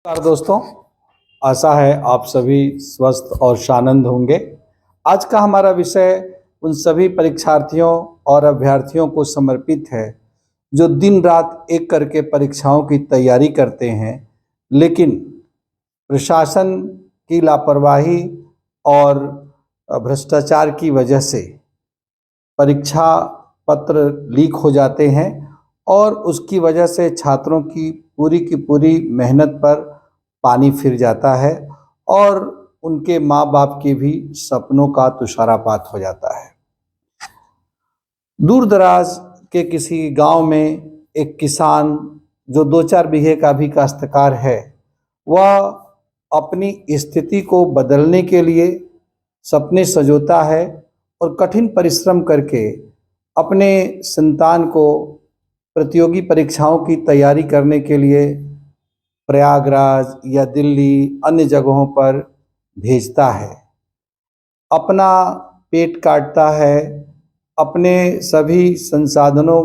नमस्कार दोस्तों, आशा है आप सभी स्वस्थ और शानंद होंगे। आज का हमारा विषय उन सभी परीक्षार्थियों और अभ्यर्थियों को समर्पित है जो दिन रात एक करके परीक्षाओं की तैयारी करते हैं, लेकिन प्रशासन की लापरवाही और भ्रष्टाचार की वजह से परीक्षा पत्र लीक हो जाते हैं और उसकी वजह से छात्रों की पूरी मेहनत पर पानी फिर जाता है और उनके माँ बाप के भी सपनों का तुषारापात हो जाता है। दूर दराज के किसी गांव में एक किसान जो 2-4 बीघे का भी काश्तकार है, वह अपनी स्थिति को बदलने के लिए सपने संजोता है और कठिन परिश्रम करके अपने संतान को प्रतियोगी परीक्षाओं की तैयारी करने के लिए प्रयागराज या दिल्ली अन्य जगहों पर भेजता है। अपना पेट काटता है, अपने सभी संसाधनों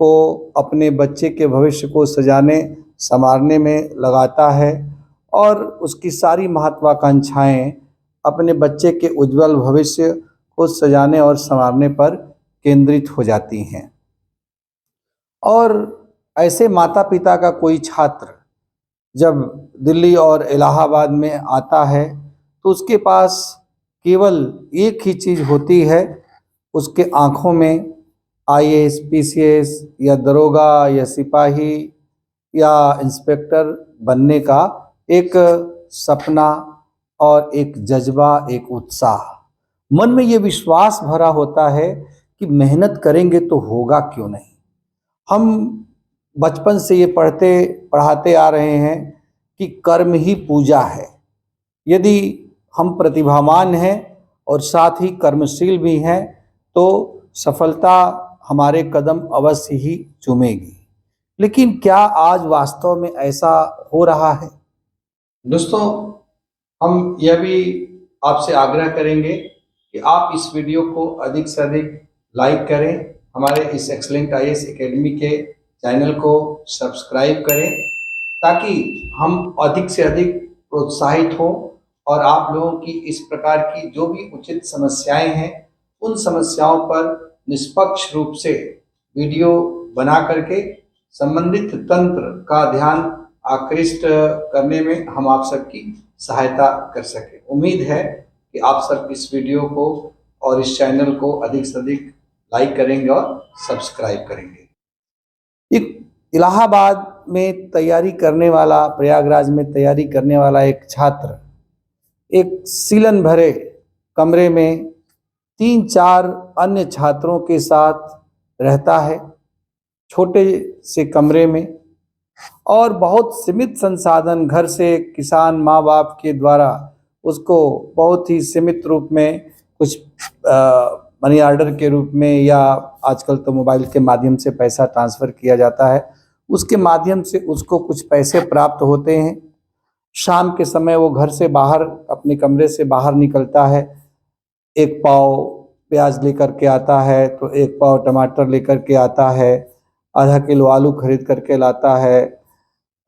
को अपने बच्चे के भविष्य को सजाने संवारने में लगाता है और उसकी सारी महत्वाकांक्षाएं अपने बच्चे के उज्जवल भविष्य को सजाने और संवारने पर केंद्रित हो जाती हैं। और ऐसे माता पिता का कोई छात्र जब दिल्ली और इलाहाबाद में आता है तो उसके पास केवल एक ही चीज़ होती है, उसके आँखों में आईएएस, पीसीएस या दरोगा या सिपाही या इंस्पेक्टर बनने का एक सपना और एक जज्बा, एक उत्साह। मन में ये विश्वास भरा होता है कि मेहनत करेंगे तो होगा क्यों नहीं। हम बचपन से ये पढ़ाते आ रहे हैं कि कर्म ही पूजा है। यदि हम प्रतिभावान हैं और साथ ही कर्मशील भी हैं तो सफलता हमारे कदम अवश्य ही चूमेगी। लेकिन क्या आज वास्तव में ऐसा हो रहा है? दोस्तों, हम यह भी आपसे आग्रह करेंगे कि आप इस वीडियो को अधिक से अधिक लाइक करें, हमारे इस एक्सीलेंट आईएएस एकेडमी के चैनल को सब्सक्राइब करें ताकि हम अधिक से अधिक प्रोत्साहित हों और आप लोगों की इस प्रकार की जो भी उचित समस्याएं हैं उन समस्याओं पर निष्पक्ष रूप से वीडियो बना करके संबंधित तंत्र का ध्यान आकृष्ट करने में हम आप सबकी सहायता कर सकें। उम्मीद है कि आप सब इस वीडियो को और इस चैनल को अधिक से अधिक लाइक करेंगे और सब्सक्राइब करेंगे। एक इलाहाबाद में तैयारी करने वाला, प्रयागराज में तैयारी करने वाला एक छात्र एक सीलन भरे कमरे में 3-4 अन्य छात्रों के साथ रहता है, छोटे से कमरे में, और बहुत सीमित संसाधन घर से किसान माँ बाप के द्वारा उसको बहुत ही सीमित रूप में कुछ मनी ऑर्डर के रूप में या आजकल तो मोबाइल के माध्यम से पैसा ट्रांसफ़र किया जाता है, उसके माध्यम से उसको कुछ पैसे प्राप्त होते हैं। शाम के समय वो घर से बाहर, अपने कमरे से बाहर निकलता है, 1 पाव प्याज लेकर के आता है तो 1 पाव टमाटर लेकर के आता है, आधा किलो आलू खरीद करके लाता है,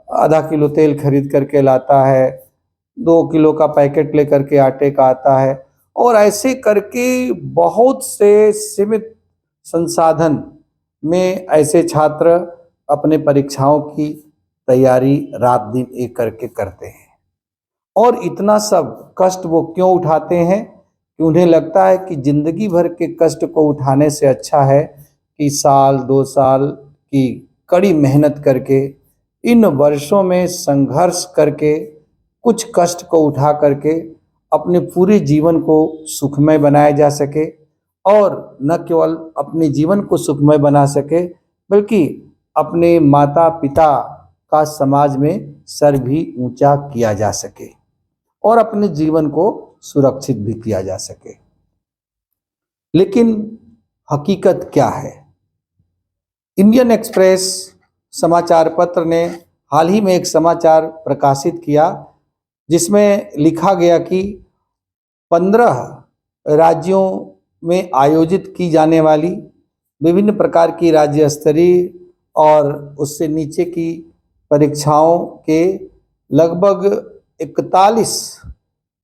आधा किलो तेल खरीद करके लाता है, 2 किलो का पैकेट लेकर के आटे का आता है, और ऐसे करके बहुत से सीमित संसाधन में ऐसे छात्र अपने परीक्षाओं की तैयारी रात दिन एक करके करते हैं। और इतना सब कष्ट वो क्यों उठाते हैं कि उन्हें लगता है कि जिंदगी भर के कष्ट को उठाने से अच्छा है कि साल 2 साल की कड़ी मेहनत करके, इन वर्षों में संघर्ष करके, कुछ कष्ट को उठा करके अपने पूरे जीवन को सुखमय बनाया जा सके, और न केवल अपने जीवन को सुखमय बना सके बल्कि अपने माता पिता का समाज में सर भी ऊंचा किया जा सके और अपने जीवन को सुरक्षित भी किया जा सके। लेकिन हकीकत क्या है? इंडियन एक्सप्रेस समाचार पत्र ने हाल ही में एक समाचार प्रकाशित किया जिसमें लिखा गया कि 15 राज्यों में आयोजित की जाने वाली विभिन्न प्रकार की राज्य स्तरीय और उससे नीचे की परीक्षाओं के लगभग 41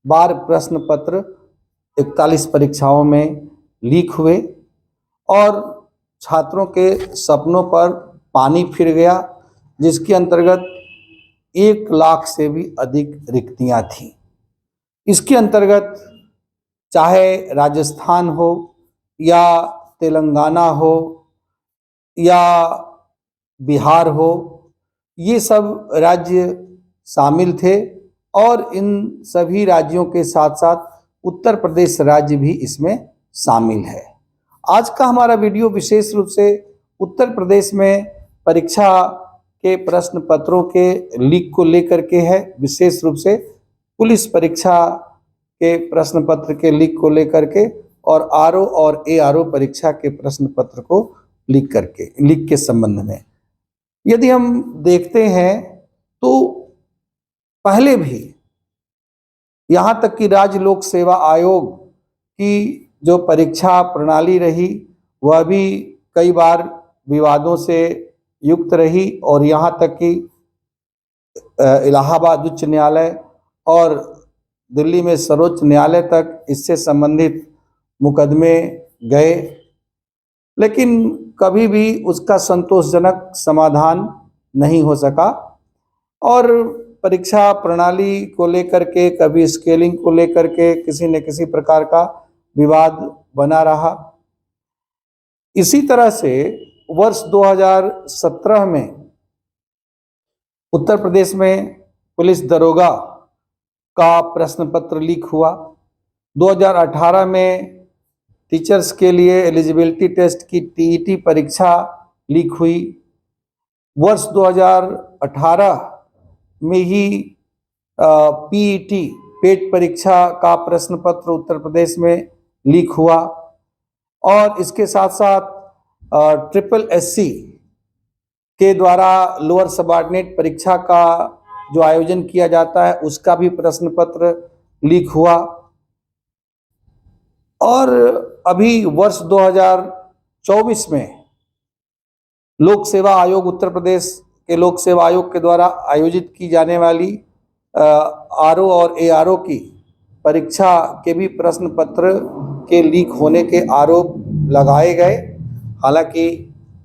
बार प्रश्न पत्र 41 परीक्षाओं में लीक हुए और छात्रों के सपनों पर पानी फिर गया, जिसके अंतर्गत 1 लाख से भी अधिक रिक्तियां थीं। इसके अंतर्गत चाहे राजस्थान हो या तेलंगाना हो या बिहार हो, ये सब राज्य शामिल थे और इन सभी राज्यों के साथ साथ उत्तर प्रदेश राज्य भी इसमें शामिल है। आज का हमारा वीडियो विशेष रूप से उत्तर प्रदेश में परीक्षा के प्रश्न पत्रों के लीक को लेकर के है। विशेष रूप से पुलिस परीक्षा के प्रश्न पत्र के लीक को लेकर के और आरओ और एआरओ परीक्षा के प्रश्न पत्र को लीक के संबंध में यदि हम देखते हैं तो पहले भी यहाँ तक कि राज्य लोक सेवा आयोग की जो परीक्षा प्रणाली रही वह भी कई बार विवादों से युक्त रही और यहाँ तक कि इलाहाबाद उच्च न्यायालय और दिल्ली में सर्वोच्च न्यायालय तक इससे संबंधित मुकदमे गए, लेकिन कभी भी उसका संतोषजनक समाधान नहीं हो सका और परीक्षा प्रणाली को लेकर के, कभी स्केलिंग को लेकर के किसी न किसी प्रकार का विवाद बना रहा। इसी तरह से वर्ष 2017 में उत्तर प्रदेश में पुलिस दरोगा का प्रश्न पत्र लीक हुआ। 2018 में टीचर्स के लिए एलिजिबिलिटी टेस्ट की टीईटी परीक्षा लीक हुई। वर्ष 2018 में ही पीईटी पेट परीक्षा का प्रश्न पत्र उत्तर प्रदेश में लीक हुआ और इसके साथ साथ ट्रिपल एससी के द्वारा लोअर सबऑर्डिनेट परीक्षा का जो आयोजन किया जाता है उसका भी प्रश्न पत्र लीक हुआ और अभी वर्ष 2024 में लोक सेवा आयोग उत्तर प्रदेश के लोक सेवा आयोग के द्वारा आयोजित की जाने वाली आरओ और एआरओ की परीक्षा के भी प्रश्न पत्र के लीक होने के आरोप लगाए गए। हालांकि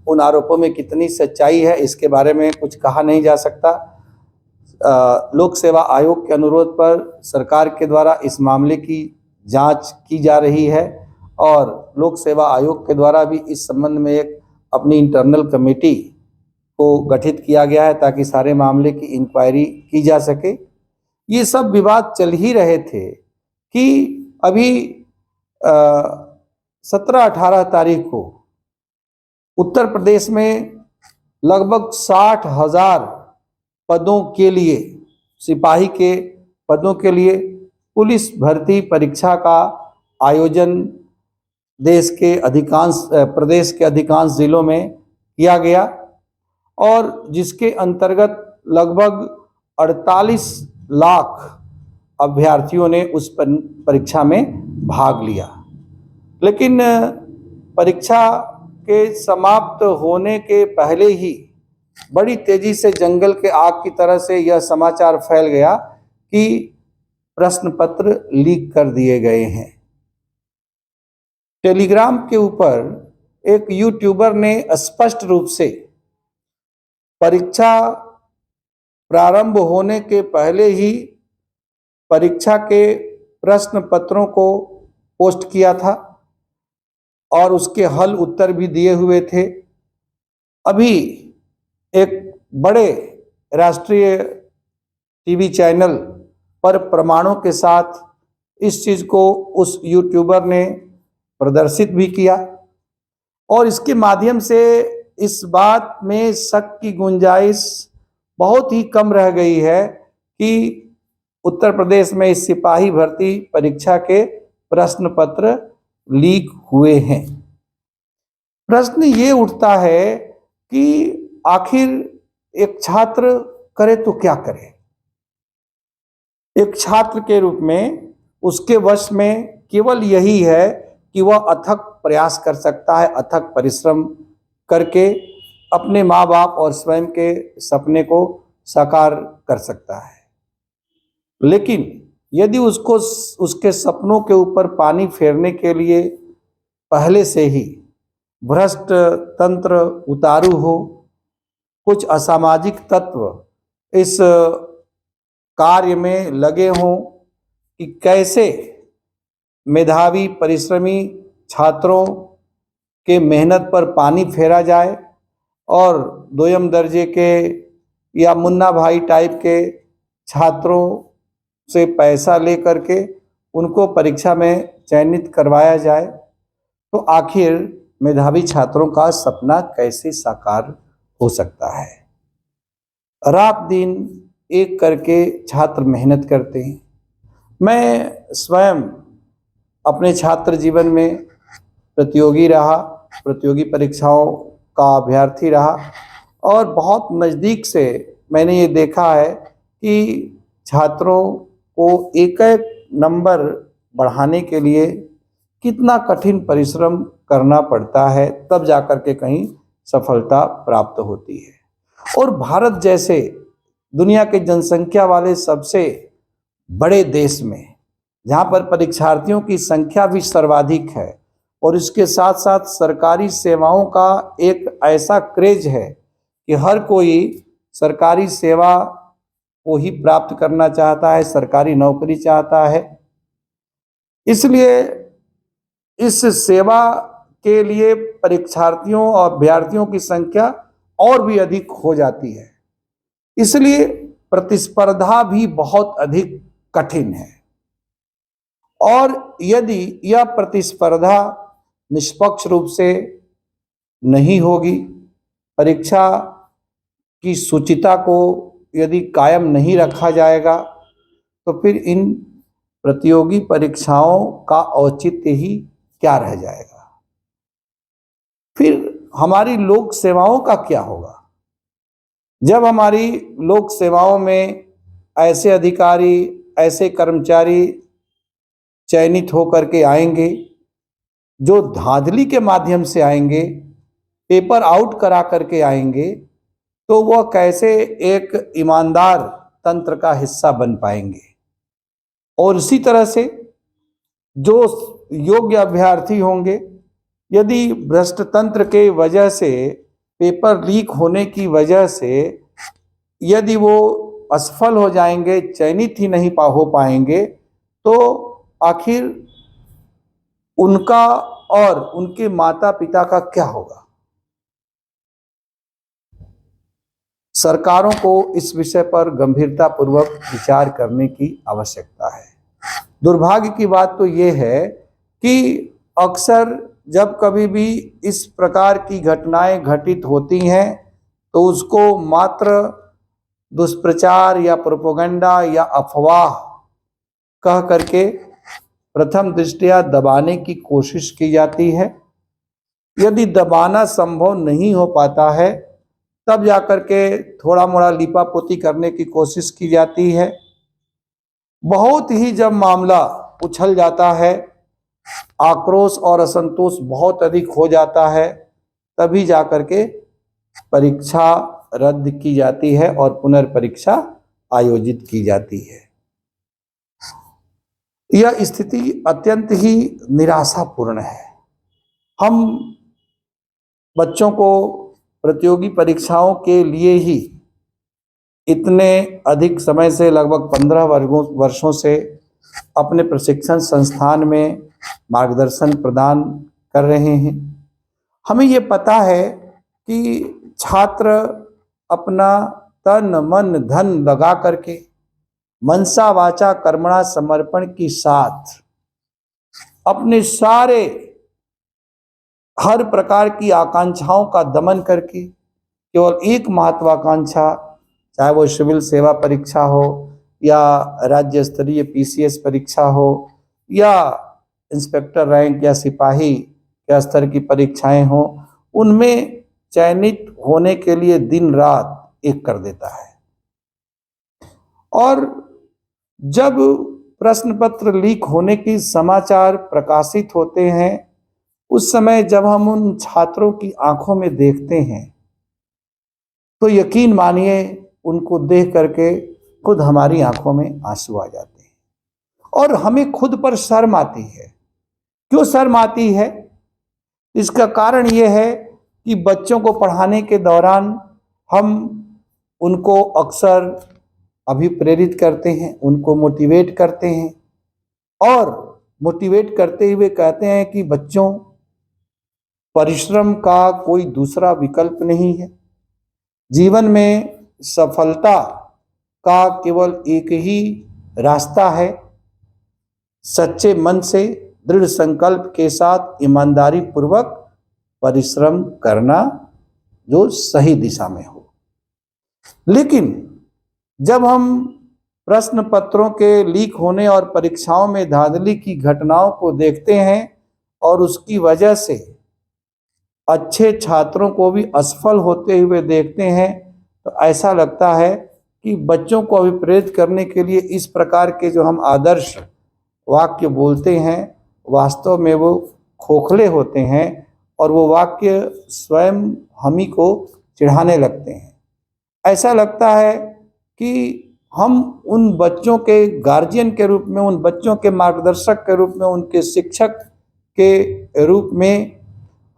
उन आरोपों में कितनी सच्चाई है इसके बारे में कुछ कहा नहीं जा सकता। लोक सेवा आयोग के अनुरोध पर सरकार के द्वारा इस मामले की जांच की जा रही है और लोक सेवा आयोग के द्वारा भी इस संबंध में एक अपनी इंटरनल कमेटी को गठित किया गया है ताकि सारे मामले की इंक्वायरी की जा सके। ये सब विवाद चल ही रहे थे कि अभी 17-18 तारीख को उत्तर प्रदेश में लगभग 60,000 पदों के लिए, सिपाही के पदों के लिए पुलिस भर्ती परीक्षा का आयोजन प्रदेश के अधिकांश जिलों में किया गया और जिसके अंतर्गत लगभग 48 लाख अभ्यर्थियों ने उस परीक्षा में भाग लिया। लेकिन परीक्षा के समाप्त होने के पहले ही बड़ी तेजी से जंगल के आग की तरह से यह समाचार फैल गया कि प्रश्न पत्र लीक कर दिए गए हैं। टेलीग्राम के ऊपर एक यूट्यूबर ने स्पष्ट रूप से परीक्षा प्रारंभ होने के पहले ही परीक्षा के प्रश्न पत्रों को पोस्ट किया था और उसके हल उत्तर भी दिए हुए थे। अभी एक बड़े राष्ट्रीय टीवी चैनल पर प्रमाणों के साथ इस चीज़ को उस यूट्यूबर ने प्रदर्शित भी किया और इसके माध्यम से इस बात में शक की गुंजाइश बहुत ही कम रह गई है कि उत्तर प्रदेश में इस सिपाही भर्ती परीक्षा के प्रश्न पत्र लीक हुए हैं। प्रश्न ये उठता है कि आखिर एक छात्र करे तो क्या करे। एक छात्र के रूप में उसके वश में केवल यही है कि वह अथक प्रयास कर सकता है, अथक परिश्रम करके अपने माँ बाप और स्वयं के सपने को साकार कर सकता है। लेकिन यदि उसको उसके सपनों के ऊपर पानी फेरने के लिए पहले से ही भ्रष्ट तंत्र उतारू हो, कुछ असामाजिक तत्व इस कार्य में लगे हों कि कैसे मेधावी परिश्रमी छात्रों के मेहनत पर पानी फेरा जाए और दोयम दर्जे के या मुन्ना भाई टाइप के छात्रों से पैसा ले करके उनको परीक्षा में चयनित करवाया जाए, तो आखिर मेधावी छात्रों का सपना कैसे साकार हो सकता है। रात दिन एक करके छात्र मेहनत करते हैं। मैं स्वयं अपने छात्र जीवन में प्रतियोगी रहा, प्रतियोगी परीक्षाओं का अभ्यर्थी रहा और बहुत नज़दीक से मैंने ये देखा है कि छात्रों को एक एक नंबर बढ़ाने के लिए कितना कठिन परिश्रम करना पड़ता है, तब जाकर के कहीं सफलता प्राप्त होती है। और भारत जैसे दुनिया के जनसंख्या वाले सबसे बड़े देश में, जहाँ पर परीक्षार्थियों की संख्या भी सर्वाधिक है और इसके साथ साथ सरकारी सेवाओं का एक ऐसा क्रेज है कि हर कोई सरकारी सेवा को ही प्राप्त करना चाहता है, सरकारी नौकरी चाहता है। इसलिए इस सेवा के लिए परीक्षार्थियों और अभ्यर्थियों की संख्या और भी अधिक हो जाती है, इसलिए प्रतिस्पर्धा भी बहुत अधिक कठिन है। और यदि यह प्रतिस्पर्धा निष्पक्ष रूप से नहीं होगी, परीक्षा की शुचिता को यदि कायम नहीं रखा जाएगा, तो फिर इन प्रतियोगी परीक्षाओं का औचित्य ही क्या रह जाएगा। फिर हमारी लोक सेवाओं का क्या होगा। जब हमारी लोक सेवाओं में ऐसे अधिकारी, ऐसे कर्मचारी चयनित होकर के आएंगे जो धांधली के माध्यम से आएंगे, पेपर आउट करा करके आएंगे, तो वह कैसे एक ईमानदार तंत्र का हिस्सा बन पाएंगे। और इसी तरह से जो योग्य अभ्यर्थी होंगे, यदि भ्रष्ट तंत्र के वजह से, पेपर लीक होने की वजह से यदि वो असफल हो जाएंगे, चयनित ही नहीं हो पाएंगे, तो आखिर उनका और उनके माता पिता का क्या होगा। सरकारों को इस विषय पर गंभीरतापूर्वक विचार करने की आवश्यकता है। दुर्भाग्य की बात तो ये है कि अक्सर जब कभी भी इस प्रकार की घटनाएं घटित होती हैं, तो उसको मात्र दुष्प्रचार या प्रोपेगेंडा या अफवाह कह करके प्रथम दृष्टया दबाने की कोशिश की जाती है। यदि दबाना संभव नहीं हो पाता है, तब जाकर के थोड़ा मोड़ा लिपापोती करने की कोशिश की जाती है। बहुत ही जब मामला उछल जाता है, आक्रोश और असंतोष बहुत अधिक हो जाता है, तभी जाकर के परीक्षा रद्द की जाती है और पुनर्परीक्षा आयोजित की जाती है। यह स्थिति अत्यंत ही निराशापूर्ण है। हम बच्चों को प्रतियोगी परीक्षाओं के लिए ही इतने अधिक समय से, लगभग 15 वर्षों से अपने प्रशिक्षण संस्थान में मार्गदर्शन प्रदान कर रहे हैं। हमें ये पता है कि छात्र अपना तन मन धन लगा करके मनसा वाचा कर्मणा समर्पण के साथ अपने सारे हर प्रकार की आकांक्षाओं का दमन करके केवल एक महत्वाकांक्षा, चाहे वो सिविल सेवा परीक्षा हो या राज्य स्तरीय पीसीएस परीक्षा हो या इंस्पेक्टर रैंक या सिपाही के स्तर की परीक्षाएं हो, उनमें चयनित होने के लिए दिन रात एक कर देता है। और जब प्रश्न पत्र लीक होने की समाचार प्रकाशित होते हैं, उस समय जब हम उन छात्रों की आंखों में देखते हैं, तो यकीन मानिए उनको देख करके खुद हमारी आंखों में आंसू आ जाते हैं और हमें खुद पर शर्म आती है। क्यों शर्म आती है? इसका कारण यह है कि बच्चों को पढ़ाने के दौरान हम उनको अक्सर अभिप्रेरित करते हैं, उनको मोटिवेट करते हैं और मोटिवेट करते हुए कहते हैं कि बच्चों, परिश्रम का कोई दूसरा विकल्प नहीं है। जीवन में सफलता का केवल एक ही रास्ता है, सच्चे मन से दृढ़ संकल्प के साथ ईमानदारी पूर्वक परिश्रम करना जो सही दिशा में हो। लेकिन जब हम प्रश्न पत्रों के लीक होने और परीक्षाओं में धांधली की घटनाओं को देखते हैं और उसकी वजह से अच्छे छात्रों को भी असफल होते हुए देखते हैं, तो ऐसा लगता है कि बच्चों को अभिप्रेरित करने के लिए इस प्रकार के जो हम आदर्श वाक्य बोलते हैं, वास्तव में वो खोखले होते हैं और वो वाक्य स्वयं हम ही को चिढ़ाने लगते हैं। ऐसा लगता है कि हम उन बच्चों के गार्जियन के रूप में, उन बच्चों के मार्गदर्शक के रूप में, उनके शिक्षक के रूप में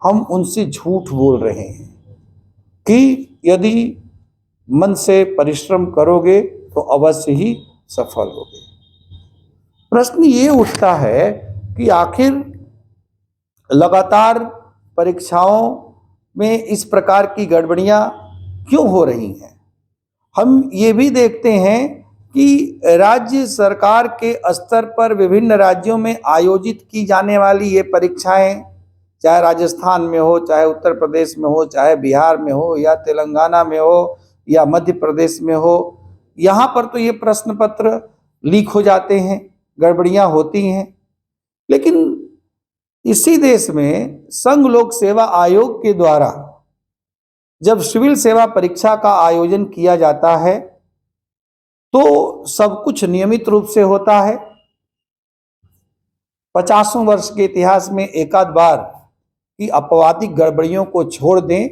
हम उनसे झूठ बोल रहे हैं कि यदि मन से परिश्रम करोगे तो अवश्य ही सफल होगे। प्रश्न ये उठता है कि आखिर लगातार परीक्षाओं में इस प्रकार की गड़बड़ियां क्यों हो रही हैं? हम ये भी देखते हैं कि राज्य सरकार के स्तर पर विभिन्न राज्यों में आयोजित की जाने वाली ये परीक्षाएं, चाहे राजस्थान में हो, चाहे उत्तर प्रदेश में हो, चाहे बिहार में हो, या तेलंगाना में हो, या मध्य प्रदेश में हो, यहाँ पर तो ये प्रश्न पत्र लीक हो जाते हैं, गड़बड़ियाँ होती हैं। लेकिन इसी देश में संघ लोक सेवा आयोग के द्वारा जब सिविल सेवा परीक्षा का आयोजन किया जाता है तो सब कुछ नियमित रूप से होता है। 50 वर्ष के इतिहास में एकाध बार की अपवादिक गड़बड़ियों को छोड़ दें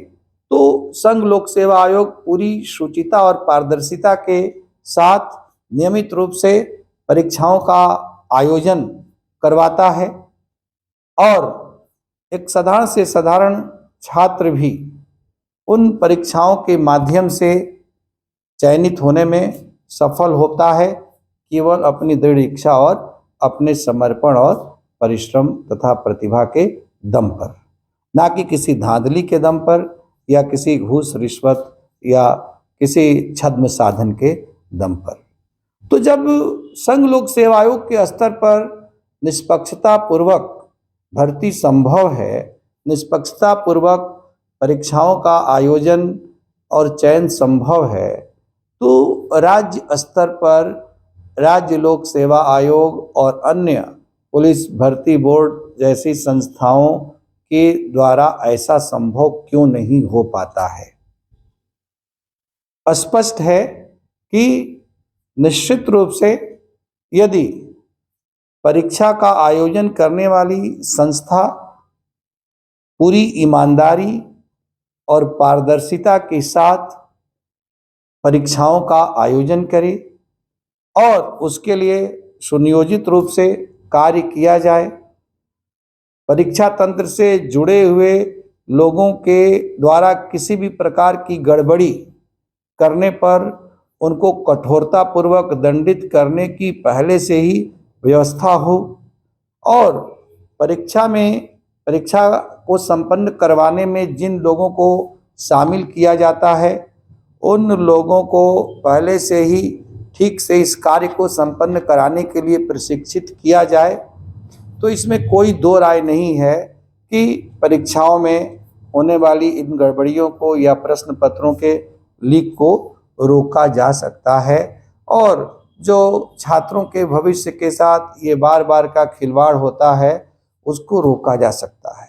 तो संघ लोक सेवा आयोग पूरी शुचिता और पारदर्शिता के साथ नियमित रूप से परीक्षाओं का आयोजन करवाता है और एक साधारण से साधारण छात्र भी उन परीक्षाओं के माध्यम से चयनित होने में सफल होता है, केवल अपनी दृढ़ इच्छा और अपने समर्पण और परिश्रम तथा प्रतिभा के दम पर, ना कि किसी धांधली के दम पर या किसी घूस रिश्वत या किसी छद्म साधन के दम पर। तो जब संघ लोक सेवा आयोग के स्तर पर निष्पक्षता पूर्वक भर्ती संभव है, निष्पक्षता पूर्वक परीक्षाओं का आयोजन और चयन संभव है, तो राज्य स्तर पर राज्य लोक सेवा आयोग और अन्य पुलिस भर्ती बोर्ड जैसी संस्थाओं के द्वारा ऐसा संभव क्यों नहीं हो पाता है? स्पष्ट है कि निश्चित रूप से यदि परीक्षा का आयोजन करने वाली संस्था पूरी ईमानदारी और पारदर्शिता के साथ परीक्षाओं का आयोजन करे और उसके लिए सुनियोजित रूप से कार्य किया जाए, परीक्षा तंत्र से जुड़े हुए लोगों के द्वारा किसी भी प्रकार की गड़बड़ी करने पर उनको कठोरतापूर्वक दंडित करने की पहले से ही व्यवस्था हो और परीक्षा को संपन्न करवाने में जिन लोगों को शामिल किया जाता है उन लोगों को पहले से ही ठीक से इस कार्य को संपन्न कराने के लिए प्रशिक्षित किया जाए। तो इसमें कोई दो राय नहीं है कि परीक्षाओं में होने वाली इन गड़बड़ियों को या प्रश्न पत्रों के लीक को रोका जा सकता है और जो छात्रों के भविष्य के साथ ये बार बार का खिलवाड़ होता है उसको रोका जा सकता है।